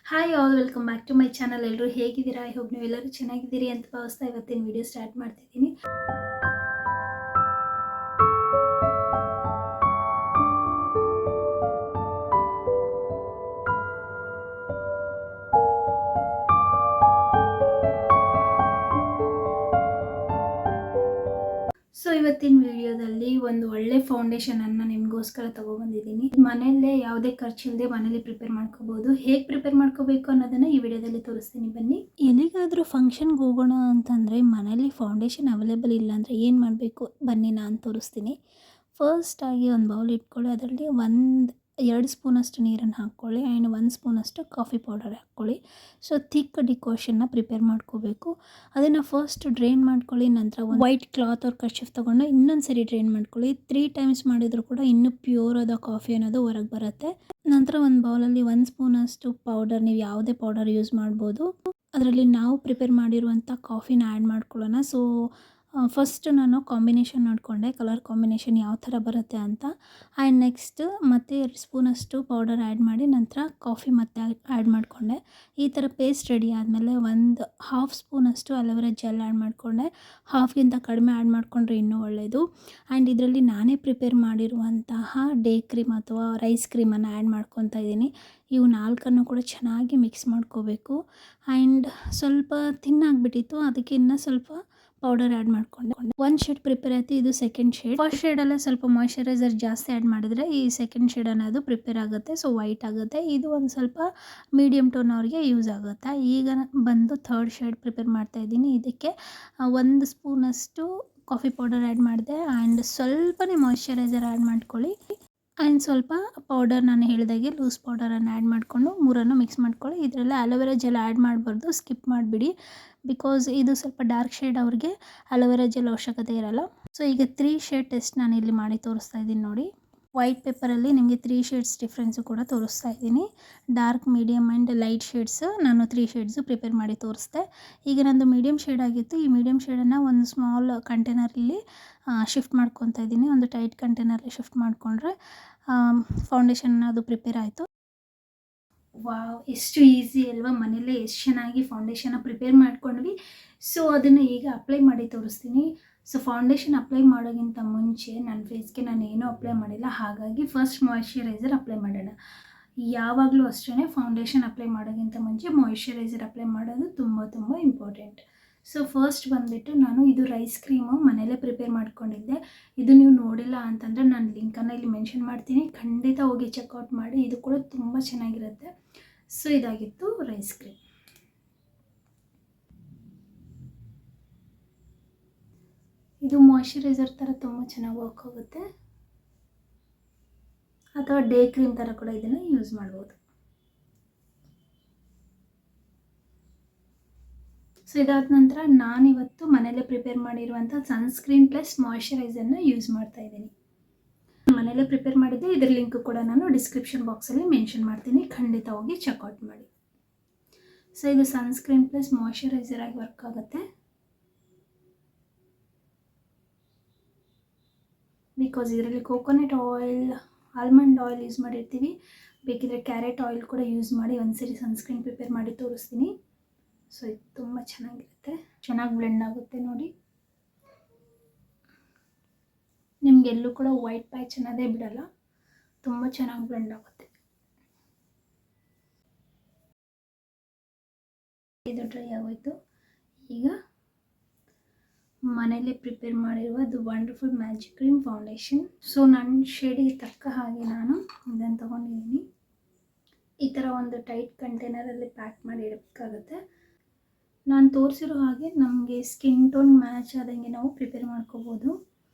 Hi all welcome back to my channel. ಎಲ್ಲರೂ ಹೇಗಿದ್ದೀರಾ? I hope ನೀವೆಲ್ಲರೂ ಚೆನ್ನಾಗಿದ್ದೀರಿ ಅಂತ ಭಾವಿಸ್ತಾ ಇವತ್ತಿನ ವಿಡಿಯೋ ಸ್ಟಾರ್ಟ್ ಮಾಡ್ತಿದ್ದೀನಿ. ಸೊ ಇವತ್ತಿನ ವಿಡಿಯೋದಲ್ಲಿ ಒಂದು ಒಳ್ಳೆ ಫೌಂಡೇಶನನ್ನು ನಿಮಗೋಸ್ಕರ ತೊಗೊಬಂದಿದ್ದೀನಿ. ಮನೆಯಲ್ಲೇ ಯಾವುದೇ ಖರ್ಚಿಲ್ಲದೆ ಮನೇಲಿ ಪ್ರಿಪೇರ್ ಮಾಡ್ಕೋಬೋದು. ಹೇಗೆ ಪ್ರಿಪೇರ್ ಮಾಡ್ಕೋಬೇಕು ಅನ್ನೋದನ್ನು ಈ ವಿಡಿಯೋದಲ್ಲಿ ತೋರಿಸ್ತೀನಿ, ಬನ್ನಿ. ಎಲ್ಲಿಗಾದರೂ ಫಂಕ್ಷನ್ಗೆ ಹೋಗೋಣ ಅಂತಂದರೆ ಮನೇಲಿ ಫೌಂಡೇಶನ್ ಅವೈಲೇಬಲ್ ಇಲ್ಲ ಅಂದರೆ ಏನು ಮಾಡಬೇಕು ಬನ್ನಿ ನಾನು ತೋರಿಸ್ತೀನಿ. ಫಸ್ಟಾಗಿ ಒಂದು ಬೌಲ್ ಇಟ್ಕೊಳ್ಳಿ. ಅದರಲ್ಲಿ 2 ಸ್ಪೂನಷ್ಟು ನೀರನ್ನು ಹಾಕ್ಕೊಳ್ಳಿ ಆ್ಯಂಡ್ 1 ಸ್ಪೂನಷ್ಟು ಕಾಫಿ ಪೌಡರ್ ಹಾಕ್ಕೊಳ್ಳಿ. ಸೊ ಥಿಕ್ ಡಿಕಾಷನ್ನ ಪ್ರಿಪೇರ್ ಮಾಡ್ಕೋಬೇಕು. ಅದನ್ನು ಫಸ್ಟ್ ಡ್ರೈನ್ ಮಾಡ್ಕೊಳ್ಳಿ. ನಂತರ ಒಂದು ವೈಟ್ ಕ್ಲಾತ್ ಅವ್ರ ಕರ್ಚಿಫ್ ತೊಗೊಂಡು ಇನ್ನೊಂದು ಸರಿ ಡ್ರೈನ್ ಮಾಡ್ಕೊಳ್ಳಿ. 3 ಟೈಮ್ಸ್ ಮಾಡಿದರೂ ಕೂಡ ಇನ್ನೂ ಪ್ಯೂರ್ ಆದ ಕಾಫಿ ಅನ್ನೋದು ಹೊರಗೆ ಬರುತ್ತೆ. ನಂತರ ಒಂದು ಬೌಲಲ್ಲಿ 1 ಸ್ಪೂನಷ್ಟು ಪೌಡರ್, ನೀವು ಯಾವುದೇ ಪೌಡರ್ ಯೂಸ್ ಮಾಡ್ಬೋದು. ಅದರಲ್ಲಿ ನಾವು ಪ್ರಿಪೇರ್ ಮಾಡಿರುವಂಥ ಕಾಫಿನ ಆ್ಯಡ್ ಮಾಡ್ಕೊಳ್ಳೋಣ. ಸೊ ಫಸ್ಟ್ ನಾನು ಕಾಂಬಿನೇಷನ್ ನೋಡಿಕೊಂಡೆ, ಕಲರ್ ಕಾಂಬಿನೇಷನ್ ಯಾವ ಥರ ಬರುತ್ತೆ ಅಂತ. ಆ್ಯಂಡ್ ನೆಕ್ಸ್ಟ್ ಮತ್ತೆ 2 ಸ್ಪೂನಷ್ಟು ಪೌಡರ್ ಆ್ಯಡ್ ಮಾಡಿ ನಂತರ ಕಾಫಿ ಮತ್ತೆ ಆ್ಯಡ್ ಮಾಡಿಕೊಂಡೆ. ಈ ಥರ ಪೇಸ್ಟ್ ರೆಡಿ ಆದಮೇಲೆ ಒಂದು 1/2 ಸ್ಪೂನಷ್ಟು ಅಲೋವೆರಾ ಜೆಲ್ ಆ್ಯಡ್ ಮಾಡಿಕೊಂಡೆ. ಹಾಫ್ಗಿಂತ ಕಡಿಮೆ ಆ್ಯಡ್ ಮಾಡಿಕೊಂಡ್ರೆ ಇನ್ನೂ ಒಳ್ಳೆಯದು. ಆ್ಯಂಡ್ ಇದರಲ್ಲಿ ನಾನೇ ಪ್ರಿಪೇರ್ ಮಾಡಿರುವಂತಹ ಡೇ ಕ್ರೀಮ್ ಅಥವಾ ರೈಸ್ ಕ್ರೀಮನ್ನು ಆ್ಯಡ್ ಮಾಡ್ಕೊತಾ ಇದ್ದೀನಿ. ಇವು 4 ಕೂಡ ಚೆನ್ನಾಗಿ ಮಿಕ್ಸ್ ಮಾಡ್ಕೋಬೇಕು. ಆ್ಯಂಡ್ ಸ್ವಲ್ಪ ತಿನ್ನಾಗ್ಬಿಟ್ಟಿತ್ತು, ಅದಕ್ಕೆ ಇನ್ನೂ ಸ್ವಲ್ಪ ಪೌಡರ್ ಆ್ಯಡ್ ಮಾಡಿಕೊಂಡೆ. 1 ಶೇಡ್ ಪ್ರಿಪೇರ್ ಆಯಿತು. ಇದು ಸೆಕೆಂಡ್ ಶೇಡ್. ಫಸ್ಟ್ ಶೇಡಲ್ಲೇ ಸ್ವಲ್ಪ ಮಾಯ್ಶ್ಚರೈಸರ್ ಜಾಸ್ತಿ ಆ್ಯಡ್ ಮಾಡಿದರೆ ಈ ಸೆಕೆಂಡ್ ಶೇಡ್ ಅನ್ನೋದು ಪ್ರಿಪೇರ್ ಆಗುತ್ತೆ. ಸೊ ವೈಟ್ ಆಗುತ್ತೆ. ಇದು ಒಂದು ಸ್ವಲ್ಪ ಮೀಡಿಯಮ್ ಟೋನ್ ಅವ್ರಿಗೆ ಯೂಸ್ ಆಗುತ್ತೆ. ಈಗ ಬಂದು ಥರ್ಡ್ ಶೇಡ್ ಪ್ರಿಪೇರ್ ಮಾಡ್ತಾಯಿದ್ದೀನಿ. ಇದಕ್ಕೆ 1 ಸ್ಪೂನಷ್ಟು ಕಾಫಿ ಪೌಡರ್ ಆ್ಯಡ್ ಮಾಡಿದೆ ಆ್ಯಂಡ್ ಸ್ವಲ್ಪನೇ ಮಾಯ್ಶ್ಚರೈಸರ್ ಆ್ಯಡ್ ಮಾಡ್ಕೊಳ್ಳಿ. ಆ್ಯಂಡ್ ಸ್ವಲ್ಪ ಪೌಡರ್, ನಾನು ಹೇಳಿದಾಗೆ ಲೂಸ್ ಪೌಡರನ್ನು ಆ್ಯಡ್ ಮಾಡಿಕೊಂಡು ಮೂರನ್ನು ಮಿಕ್ಸ್ ಮಾಡ್ಕೊಳ್ಳಿ. ಇದರಲ್ಲಿ ಅಲೋವೆರಾ ಜೆಲ್ ಆ್ಯಡ್ ಮಾಡಬಾರ್ದು, ಸ್ಕಿಪ್ ಮಾಡಿಬಿಡಿ. ಬಿಕಾಸ್ ಇದು ಸ್ವಲ್ಪ ಡಾರ್ಕ್ ಶೇಡ್ ಅವ್ರಿಗೆ ಅಲೋವೆರಾ ಜೆಲ್ ಅವಶ್ಯಕತೆ ಇರಲ್ಲ. ಸೊ ಈಗ 3 ಶೇಡ್ ಟೆಸ್ಟ್ ನಾನು ಇಲ್ಲಿ ಮಾಡಿ ತೋರಿಸ್ತಾ ಇದ್ದೀನಿ ನೋಡಿ. ವೈಟ್ ಪೇಪರಲ್ಲಿ ನಿಮಗೆ 3 ಶೇಡ್ಸ್ ಡಿಫ್ರೆನ್ಸು ಕೂಡ ತೋರಿಸ್ತಾ ಇದ್ದೀನಿ. Dark, medium and light shades ನಾನು 3 ಶೇಡ್ಸು ಪ್ರಿಪೇರ್ ಮಾಡಿ ತೋರಿಸ್ದೆ. ಈಗ ನಂದು ಮೀಡಿಯಮ್ ಶೇಡ್ ಆಗಿತ್ತು. ಈ ಮೀಡಿಯಮ್ ಶೇಡನ್ನು ಒಂದು ಸ್ಮಾಲ್ ಕಂಟೈನರಲ್ಲಿ ಶಿಫ್ಟ್ ಮಾಡ್ಕೊತಾ ಇದ್ದೀನಿ. ಒಂದು ಟೈಟ್ ಕಂಟೈನರಲ್ಲಿ ಶಿಫ್ಟ್ ಮಾಡಿಕೊಂಡ್ರೆ ಫೌಂಡೇಶನ್ ಅದು ಪ್ರಿಪೇರ್ ಆಯಿತು. ವಾವ್, ಎಷ್ಟು ಈಸಿ ಅಲ್ವಾ! ಮನೆಯಲ್ಲೇ ಎಷ್ಟು ಚೆನ್ನಾಗಿ ಫೌಂಡೇಶನ್ನ ಪ್ರಿಪೇರ್ ಮಾಡ್ಕೊಂಡ್ವಿ. ಸೊ ಅದನ್ನು ಈಗ ಅಪ್ಲೈ ಮಾಡಿ ತೋರಿಸ್ತೀನಿ. ಸೊ ಫೌಂಡೇಶನ್ ಅಪ್ಲೈ ಮಾಡೋಕ್ಕಿಂತ ಮುಂಚೆ ನನ್ನ ಫೇಸ್ಗೆ ನಾನು ಏನೂ ಅಪ್ಲೈ ಮಾಡಿಲ್ಲ, ಹಾಗಾಗಿ ಫಸ್ಟ್ ಮಾಯ್ಶ್ಚರೈಸರ್ ಅಪ್ಲೈ ಮಾಡೋಣ. ಯಾವಾಗಲೂ ಅಷ್ಟೇ ಫೌಂಡೇಶನ್ ಅಪ್ಲೈ ಮಾಡೋಕ್ಕಿಂತ ಮುಂಚೆ ಮಾಯ್ಶ್ಚರೈಸರ್ ಅಪ್ಲೈ ಮಾಡೋದು ತುಂಬ ಇಂಪಾರ್ಟೆಂಟ್. ಸೊ ಫಸ್ಟ್ ಬಂದುಬಿಟ್ಟು ನಾನು ಇದು ರೈಸ್ ಕ್ರೀಮು ಮನೆಯಲ್ಲೇ ಪ್ರಿಪೇರ್ ಮಾಡ್ಕೊಂಡಿದ್ದೆ. ಇದು ನೀವು ನೋಡಿಲ್ಲ ಅಂತಂದರೆ ನಾನು ಲಿಂಕನ್ನು ಇಲ್ಲಿ ಮೆನ್ಷನ್ ಮಾಡ್ತೀನಿ, ಖಂಡಿತ ಹೋಗಿ ಚೆಕ್ಔಟ್ ಮಾಡಿ. ಇದು ಕೂಡ ತುಂಬ ಚೆನ್ನಾಗಿರುತ್ತೆ. ಸೊ ಇದಾಗಿತ್ತು ರೈಸ್ ಕ್ರೀಮ್. ಇದು ಮಾಯ್ಶ್ಚರೈಸರ್ ಥರ ತುಂಬ ಚೆನ್ನಾಗಿ ವರ್ಕ್ ಆಗುತ್ತೆ, ಅಥವಾ ಡೇ ಕ್ರೀಮ್ ಥರ ಕೂಡ ಇದನ್ನು ಯೂಸ್ ಮಾಡ್ಬೋದು. ಸೊ ಇದಾದ ನಂತರ ನಾನಿವತ್ತು ಮನೆಯಲ್ಲೇ ಪ್ರಿಪೇರ್ ಮಾಡಿರುವಂಥ ಸನ್ಸ್ಕ್ರೀನ್ ಪ್ಲಸ್ ಮಾಯ್ಶ್ಚರೈಸರ್ನ ಯೂಸ್ ಮಾಡ್ತಾ ಇದ್ದೀನಿ. ಮನೆಯಲ್ಲೇ ಪ್ರಿಪೇರ್ ಮಾಡಿದ್ದೆ, ಇದರ ಲಿಂಕ್ ಕೂಡ ನಾನು ಡಿಸ್ಕ್ರಿಪ್ಷನ್ ಬಾಕ್ಸಲ್ಲಿ ಮೆನ್ಷನ್ ಮಾಡ್ತೀನಿ, ಖಂಡಿತ ಹೋಗಿ ಚೆಕ್ಔಟ್ ಮಾಡಿ. ಸೊ ಇದು ಸನ್ಸ್ಕ್ರೀನ್ ಪ್ಲಸ್ ಮಾಯ್ಶ್ಚರೈಸರ್ ಆಗಿ ವರ್ಕ್ ಆಗುತ್ತೆ. ಬಿಕಾಸ್ ಇದರಲ್ಲಿ coconut oil, almond oil use ಮಾಡಿರ್ತೀವಿ. ಬೇಕಿದ್ರೆ ಕ್ಯಾರೆಟ್ ಆಯಿಲ್ ಕೂಡ ಯೂಸ್ ಮಾಡಿ ಒಂದ್ಸರಿ ಸನ್ಸ್ಕ್ರೀನ್ ಪ್ರಿಪೇರ್ ಮಾಡಿ ತೋರಿಸ್ತೀನಿ. ಸೊ ಇದು ತುಂಬ ಚೆನ್ನಾಗಿರುತ್ತೆ, ಚೆನ್ನಾಗಿ ಬ್ಲೆಂಡ್ ಆಗುತ್ತೆ ನೋಡಿ. ನಿಮಗೆಲ್ಲೂ ಕೂಡ ವೈಟ್ ಪ್ಯಾಚ್ ಅನ್ನೋದೇ ಬಿಡಲ್ಲ, ತುಂಬ ಚೆನ್ನಾಗಿ ಬ್ಲೆಂಡ್ ಆಗುತ್ತೆ. ಇದು ಡ್ರೈ ಆಗೋಯ್ತು. ಈಗ ಮನೇಲಿ ಪ್ರಿಪೇರ್ ಮಾಡಿರುವ ದು wonderful magic cream foundation. So ನನ್ನ ಶೇಡಿಗೆ ತಕ್ಕ ಹಾಗೆ ನಾನು ಇದನ್ನು ತೊಗೊಂಡಿದ್ದೀನಿ. ಈ ಥರ ಒಂದು ಟೈಟ್ ಕಂಟೈನರಲ್ಲಿ ಪ್ಯಾಕ್ ಮಾಡಿ ಇಡಬೇಕಾಗುತ್ತೆ. ನಾನು ತೋರಿಸಿರೋ ಹಾಗೆ ನಮಗೆ ಸ್ಕಿನ್ ಟೋನ್ ಮ್ಯಾಚ್ ಆದಂಗೆ ನಾವು ಪ್ರಿಪೇರ್ ಮಾಡ್ಕೋಬೋದು.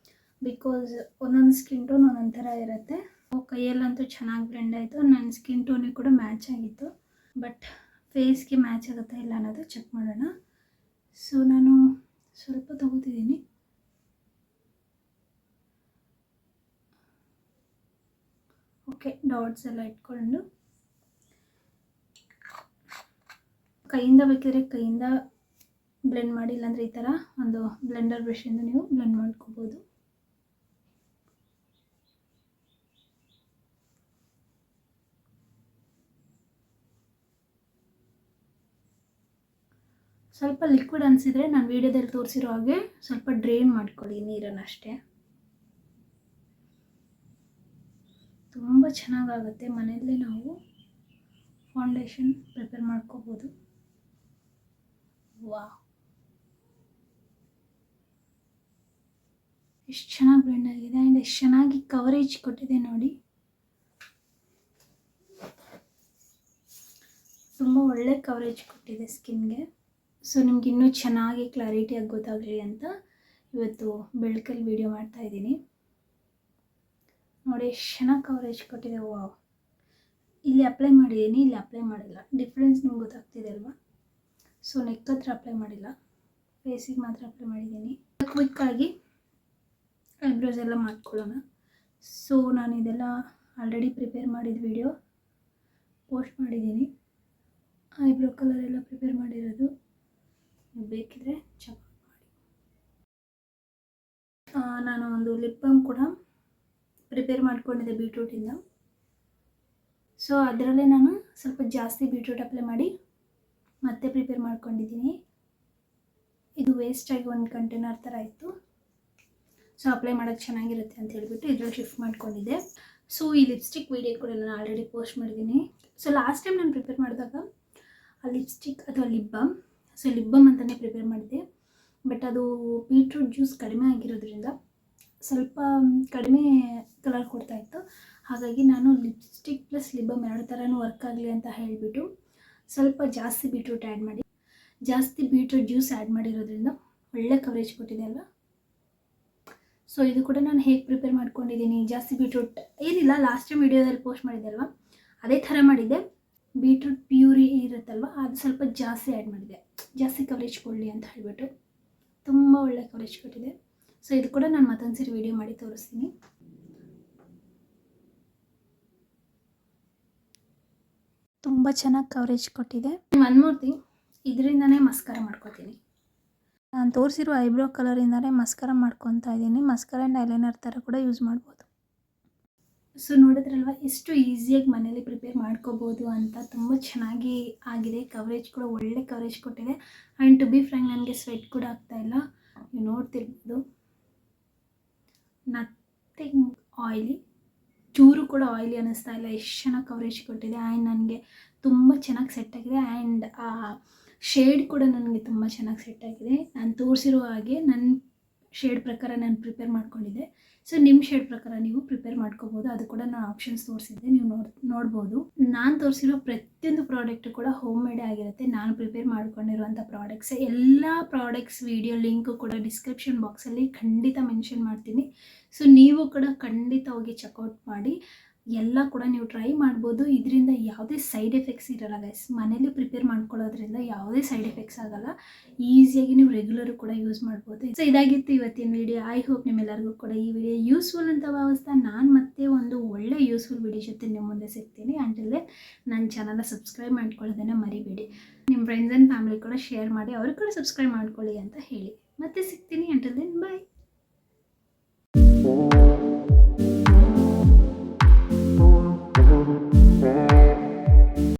ಬಿಕಾಸ್ ಒಂದೊಂದು ಸ್ಕಿನ್ ಟೋನ್ ಒಂದೊಂದು ಥರ ಇರುತ್ತೆ. ಕೈಯಲ್ಲಂತೂ ಚೆನ್ನಾಗಿ ಬ್ಲೆಂಡ್ ಆಯಿತು. ನನ್ನ ಸ್ಕಿನ್ ಟೋನಿಗೆ ಕೂಡ ಮ್ಯಾಚ್ ಆಗಿತ್ತು. ಬಟ್ ಫೇಸ್ಗೆ ಮ್ಯಾಚ್ ಆಗುತ್ತಾ ಇಲ್ಲ ಅನ್ನೋದು ಚೆಕ್ ಮಾಡೋಣ. ಸೊ ನಾನು ಸ್ವಲ್ಪ ತಗೋತಿದ್ದೀನಿ. ಓಕೆ, ಡಾಟ್ಸ್ ಎಲ್ಲ ಇಟ್ಕೊಂಡು ಕೈಯಿಂದ ಬೇಕಿದ್ರೆ ಕೈಯಿಂದ ಬ್ಲೆಂಡ್ ಮಾಡಿ, ಇಲ್ಲಾಂದರೆ ಈ ಥರ ಒಂದು ಬ್ಲೆಂಡರ್ ಬ್ರಷಿಂದ ನೀವು ಬ್ಲೆಂಡ್ ಮಾಡ್ಕೋಬೋದು. ಸ್ವಲ್ಪ ಲಿಕ್ವಿಡ್ ಅನಿಸಿದರೆ ನಾನು ವೀಡಿಯೋದಲ್ಲಿ ತೋರಿಸಿರೋ ಹಾಗೆ ಸ್ವಲ್ಪ ಡ್ರೈನ್ ಮಾಡ್ಕೊಳ್ಳಿ ನೀರನ್ನು ಅಷ್ಟೇ. ತುಂಬ ಚೆನ್ನಾಗಾಗುತ್ತೆ. ಮನೆಯಲ್ಲೇ ನಾವು ಫೌಂಡೇಶನ್ ಪ್ರಿಪೇರ್ ಮಾಡ್ಕೋಬೋದು. ವಾಹ್, ಎಷ್ಟು ಚೆನ್ನಾಗಿ ಬ್ಲೆಂಡ್ ಆಗಿದೆ ಆ್ಯಂಡ್ ಎಷ್ಟು ಚೆನ್ನಾಗಿ ಕವರೇಜ್ ಕೊಟ್ಟಿದೆ ನೋಡಿ. ತುಂಬ ಒಳ್ಳೆ ಕವರೇಜ್ ಕೊಟ್ಟಿದೆ ಸ್ಕಿನ್ಗೆ. ಸೊ ನಿಮ್ಗೆ ಇನ್ನೂ ಚೆನ್ನಾಗಿ ಕ್ಲಾರಿಟಿಯಾಗಿ ಗೊತ್ತಾಗಲಿ ಅಂತ ಇವತ್ತು ಬೆಳಕಲ್ಲಿ ವೀಡಿಯೋ ಮಾಡ್ತಾಯಿದ್ದೀನಿ. ನೋಡಿ ಎಷ್ಟು ಚೆನ್ನಾಗಿ ಕವರೇಜ್ ಕೊಟ್ಟಿದೆ. ವಾವ್, ಇಲ್ಲಿ ಅಪ್ಲೈ ಮಾಡಿದ್ದೀನಿ, ಇಲ್ಲಿ ಅಪ್ಲೈ ಮಾಡಿಲ್ಲ. ಡಿಫ್ರೆನ್ಸ್ ನಿಮ್ಗೆ ಗೊತ್ತಾಗ್ತಿದೆ ಅಲ್ವಾ? ಸೊ ನೆಕ್ ಹತ್ರ ಅಪ್ಲೈ ಮಾಡಿಲ್ಲ, ಫೇಸಿಗೆ ಮಾತ್ರ ಅಪ್ಲೈ ಮಾಡಿದ್ದೀನಿ. ಕ್ವಿಕ್ಕಾಗಿ ಐಬ್ರೋಸ್ ಎಲ್ಲ ಮಾಡ್ಕೊಳ್ಳೋಣ. ಸೊ ನಾನು ಇದೆಲ್ಲ ಆಲ್ರೆಡಿ ಪ್ರಿಪೇರ್ ಮಾಡಿದ ವಿಡಿಯೋ ಪೋಸ್ಟ್ ಮಾಡಿದ್ದೀನಿ. ಐಬ್ರೋ ಕಲರ್ ಎಲ್ಲ ಪ್ರಿಪೇರ್ ಮಾಡಿರೋದು, ನೀವು ಬೇಕಿದ್ರೆ ಚೆಕ್ ಮಾಡಿ. ನಾನು ಒಂದು ಲಿಪ್ ಬಾಮ್ ಕೂಡ ಪ್ರಿಪೇರ್ ಮಾಡ್ಕೊಂಡಿದ್ದೆ ಬೀಟ್ರೂಟಿಂದ. ಸೊ ಅದರಲ್ಲೇ ನಾನು ಸ್ವಲ್ಪ ಜಾಸ್ತಿ ಬೀಟ್ರೂಟ್ ಅಪ್ಲೈ ಮಾಡಿ ಮತ್ತೆ ಪ್ರಿಪೇರ್ ಮಾಡ್ಕೊಂಡಿದ್ದೀನಿ. ಇದು ವೇಸ್ಟಾಗಿ ಒಂದು ಕಂಟೈನರ್ ಥರ ಇತ್ತು. ಸೊ ಅಪ್ಲೈ ಮಾಡೋಕ್ಕೆ ಚೆನ್ನಾಗಿರುತ್ತೆ ಅಂತ ಹೇಳ್ಬಿಟ್ಟು ಇದ್ರಲ್ಲಿ ಶಿಫ್ಟ್ ಮಾಡ್ಕೊಂಡಿದ್ದೆ. ಸೊ ಈ ಲಿಪ್ಸ್ಟಿಕ್ ವೀಡಿಯೋ ಕೂಡ ನಾನು ಆಲ್ರೆಡಿ ಪೋಸ್ಟ್ ಮಾಡಿದ್ದೀನಿ. ಸೊ ಲಾಸ್ಟ್ ಟೈಮ್ ನಾನು ಪ್ರಿಪೇರ್ ಮಾಡಿದಾಗ ಆ ಲಿಪ್ಸ್ಟಿಕ್ ಅಥವಾ ಲಿಪ್ ಬಾಮ್ ಅಂತಲೇ ಪ್ರಿಪೇರ್ ಮಾಡಿದ್ದೆ. ಬಟ್ ಅದು ಬೀಟ್ರೂಟ್ ಜ್ಯೂಸ್ ಕಡಿಮೆ ಆಗಿರೋದ್ರಿಂದ ಸ್ವಲ್ಪ ಕಡಿಮೆ ಕಲರ್ ಕೊಡ್ತಾಯಿತ್ತು. ಹಾಗಾಗಿ ನಾನು ಲಿಪ್ಸ್ಟಿಕ್ ಪ್ಲಸ್ ಲಿಪ್ ಬಾಮ್ ಎರಡು ಥರನೂ ವರ್ಕ್ ಆಗಲಿ ಅಂತ ಹೇಳಿಬಿಟ್ಟು ಸ್ವಲ್ಪ ಜಾಸ್ತಿ ಬೀಟ್ರೂಟ್ ಆ್ಯಡ್ ಮಾಡಿ, ಜಾಸ್ತಿ ಬೀಟ್ರೂಟ್ ಜ್ಯೂಸ್ ಆ್ಯಡ್ ಮಾಡಿರೋದ್ರಿಂದ ಒಳ್ಳೆ ಕವರೇಜ್ ಕೊಟ್ಟಿದೆ ಅಲ್ಲ. ಸೊ ಇದು ಕೂಡ ನಾನು ಹೇಗೆ ಪ್ರಿಪೇರ್ ಮಾಡ್ಕೊಂಡಿದ್ದೀನಿ, ಜಾಸ್ತಿ ಬೀಟ್ರೂಟ್ ಏನಿಲ್ಲ, ಲಾಸ್ಟ್ ಟೈಮ್ ವಿಡಿಯೋದಲ್ಲಿ ಪೋಸ್ಟ್ ಮಾಡಿದ್ದೆ ಅಲ್ವಾ, ಅದೇ ಥರ ಮಾಡಿದ್ದೆ. ಬೀಟ್ರೂಟ್ ಪ್ಯೂರಿ ಇರುತ್ತಲ್ವ, ಅದು ಸ್ವಲ್ಪ ಜಾಸ್ತಿ ಆ್ಯಡ್ ಮಾಡಿದೆ, ಜಾಸ್ತಿ ಕವರೇಜ್ ಕೊಡಲಿ ಅಂತ ಹೇಳಿಬಿಟ್ಟು. ತುಂಬ ಒಳ್ಳೆ ಕವರೇಜ್ ಕೊಟ್ಟಿದೆ. ಸೊ ಇದು ಕೂಡ ನಾನು ಮತ್ತೊಂದು ಸರಿ ವಿಡಿಯೋ ಮಾಡಿ ತೋರಿಸ್ತೀನಿ. ತುಂಬ ಚೆನ್ನಾಗಿ ಕವರೇಜ್ ಕೊಟ್ಟಿದೆ. ಒನ್ ಮೋರ್ ಥಿಂಗ್, ಇದರಿಂದನೇ ಮಸ್ಕಾರ ಮಾಡ್ಕೋತೀನಿ. ನಾನು ತೋರಿಸಿರೋ ಐಬ್ರೋ ಕಲರಿಂದಲೇ ಮಸ್ಕಾರ ಮಾಡ್ಕೊತಾ ಇದ್ದೀನಿ. ಮಸ್ಕಾರ ಆ್ಯಂಡ್ ಐಲೈನರ್ ಥರ ಕೂಡ ಯೂಸ್ ಮಾಡ್ಬೋದು. ಸೊ ನೋಡಿದ್ರಲ್ವ ಎಷ್ಟು ಈಸಿಯಾಗಿ ಮನೇಲಿ ಪ್ರಿಪೇರ್ ಮಾಡ್ಕೋಬೋದು ಅಂತ. ತುಂಬ ಚೆನ್ನಾಗಿ ಆಗಿದೆ. ಕವರೇಜ್ ಕೂಡ ಒಳ್ಳೆ ಕವರೇಜ್ ಕೊಟ್ಟಿದೆ. ಆ್ಯಂಡ್ ಟು ಬಿ ಫ್ರ್ಯಾಂಕ್ ನನಗೆ ಸ್ವೆಟ್ ಕೂಡ ಆಗ್ತಾಯಿಲ್ಲ, ನೀವು ನೋಡ್ತಿರ್ಬೋದು. ನಥಿಂಗ್ ಆಯಿಲಿ, ಚೂರು ಕೂಡ ಆಯಿಲಿ ಅನ್ನಿಸ್ತಾ ಇಲ್ಲ. ಎಷ್ಟು ಚೆನ್ನಾಗಿ ಕವರೇಜ್ ಕೊಟ್ಟಿದೆ ಆ್ಯಂಡ್ ನನಗೆ ತುಂಬ ಚೆನ್ನಾಗಿ ಸೆಟ್ ಆಗಿದೆ. ಆ್ಯಂಡ್ ಆ ಶೇಡ್ ಕೂಡ ನನಗೆ ತುಂಬ ಚೆನ್ನಾಗಿ ಸೆಟ್ ಆಗಿದೆ. ನಾನು ತೋರಿಸಿರೋ ಹಾಗೆ ನನ್ನ ಶೇಡ್ ಪ್ರಕಾರ ನಾನು ಪ್ರಿಪೇರ್ ಮಾಡ್ಕೊಂಡಿದ್ದೆ. ಸೊ ನಿಮ್ಮ ಶೇಡ್ ಪ್ರಕಾರ ನೀವು ಪ್ರಿಪೇರ್ ಮಾಡ್ಕೋಬೋದು. ಅದು ಕೂಡ ನಾನು ಆಪ್ಷನ್ಸ್ ತೋರಿಸಿದ್ದೆ, ನೀವು ನೋಡ್ಬೋದು. ನಾನು ತೋರಿಸಿರೋ ಪ್ರತಿಯೊಂದು ಪ್ರಾಡಕ್ಟು ಕೂಡ ಹೋಮ್ ಮೇಡೇ ಆಗಿರುತ್ತೆ. ನಾನು ಪ್ರಿಪೇರ್ ಮಾಡ್ಕೊಂಡಿರುವಂಥ ಪ್ರಾಡಕ್ಟ್ಸ್ ಎಲ್ಲ ಪ್ರಾಡಕ್ಟ್ಸ್ ವಿಡಿಯೋ ಲಿಂಕು ಕೂಡ ಡಿಸ್ಕ್ರಿಪ್ಷನ್ ಬಾಕ್ಸಲ್ಲಿ ಖಂಡಿತ ಮೆನ್ಷನ್ ಮಾಡ್ತೀನಿ. ಸೊ ನೀವು ಕೂಡ ಖಂಡಿತ ಹೋಗಿ ಚೆಕ್ಔಟ್ ಮಾಡಿ. ಎಲ್ಲ ಕೂಡ ನೀವು ಟ್ರೈ ಮಾಡ್ಬೋದು. ಇದರಿಂದ ಯಾವುದೇ ಸೈಡ್ ಎಫೆಕ್ಟ್ಸ್ ಇರಲ್ಲ ಗೈಸ್. ಮನೇಲಿ ಪ್ರಿಪೇರ್ ಮಾಡ್ಕೊಳ್ಳೋದ್ರಿಂದ ಯಾವುದೇ ಸೈಡ್ ಎಫೆಕ್ಟ್ಸ್ ಆಗಲ್ಲ. ಈಸಿಯಾಗಿ ನೀವು ರೆಗ್ಯುಲರು ಕೂಡ ಯೂಸ್ ಮಾಡ್ಬೋದು. ಸೊ ಇದಾಗಿತ್ತು ಇವತ್ತಿನ ವಿಡಿಯೋ. ಐ ಹೋಪ್ ನಿಮ್ಮೆಲ್ಲರಿಗೂ ಕೂಡ ಈ ವಿಡಿಯೋ ಯೂಸ್ಫುಲ್ ಅಂತ ಭಾವಿಸ್ತಾ ನಾನು ಮತ್ತೆ ಒಂದು ಒಳ್ಳೆ ಯೂಸ್ಫುಲ್ ವಿಡಿಯೋ ಜೊತೆ ನಿಮ್ಮ ಮುಂದೆ ಸಿಗ್ತೀನಿ. ಅಂಟಿಲ್ ನನ್ನ ಚಾನಲ್ನ ಸಬ್ಸ್ಕ್ರೈಬ್ ಮಾಡ್ಕೊಳ್ಳೋದನ್ನು ಮರಿಬೇಡಿ. ನಿಮ್ಮ ಫ್ರೆಂಡ್ಸ್ ಆ್ಯಂಡ್ ಫ್ಯಾಮಿಲಿ ಕೂಡ ಶೇರ್ ಮಾಡಿ, ಅವ್ರಿಗೆ ಕೂಡ ಸಬ್ಸ್ಕ್ರೈಬ್ ಮಾಡ್ಕೊಳ್ಳಿ ಅಂತ ಹೇಳಿ ಮತ್ತೆ ಸಿಗ್ತೀನಿ. ಅಂಟಿಲ್ ದೆನ್ ಬಾಯ್.